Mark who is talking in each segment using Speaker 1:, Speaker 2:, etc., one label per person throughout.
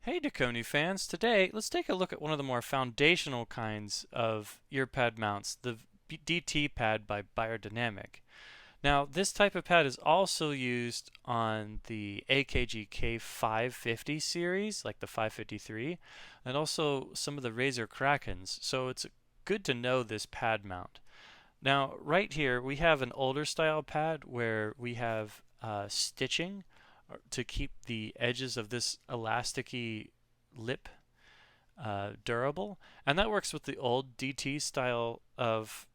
Speaker 1: Hey Dekoni fans, today let's take a look at one of the more foundational kinds of ear pad mounts, the DT pad by Beyerdynamic. Now, this type of pad is also used on the AKG K550 series, like the 553, and also some of the Razer Krakens, so it's good to know this pad mount. Now, right here, we have an older style pad where we have stitching to keep the edges of this elasticy lip durable, and that works with the old DT style of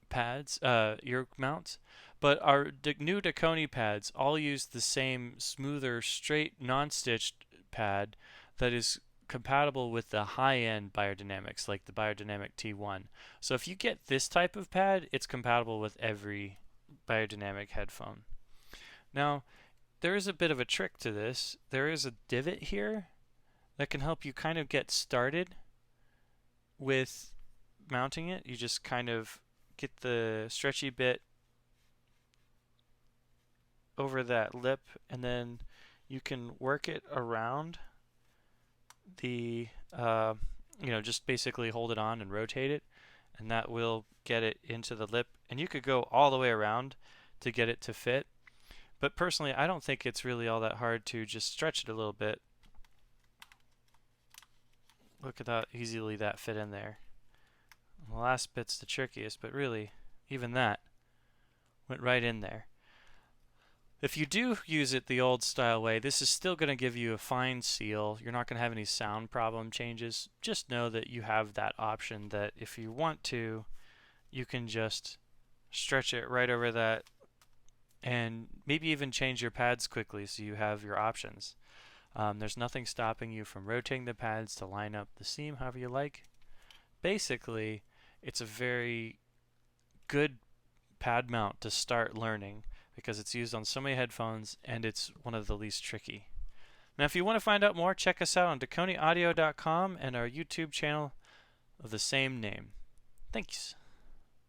Speaker 1: pads, ear mounts. But our new Dekoni pads all use the same smoother, straight, non-stitched pad that is compatible with the high-end Beyerdynamics, like the Beyerdynamic T1. So if you get this type of pad, it's compatible with every Beyerdynamic headphone. Now, there is a bit of a trick to this. There is a divot here that can help you kind of get started with mounting it. You just kind of get the stretchy bit over that lip, and then you can work it around the, just basically hold it on and rotate it, and that will get it into the lip. And you could go all the way around to get it to fit. But personally, I don't think it's really all that hard to just stretch it a little bit. Look at how easily that fit in there. The last bit's the trickiest, but really, even that went right in there. If you do use it the old style way, this is still going to give you a fine seal. You're not going to have any sound problem changes. Just know that you have that option that if you want to, you can just stretch it right over that and maybe even change your pads quickly so you have your options. There's nothing stopping you from rotating the pads to line up the seam however you like. Basically, it's a very good pad mount to start learning because it's used on so many headphones and it's one of the least tricky. Now, if you want to find out more, check us out on DekoniAudio.com and our YouTube channel of the same name. Thanks.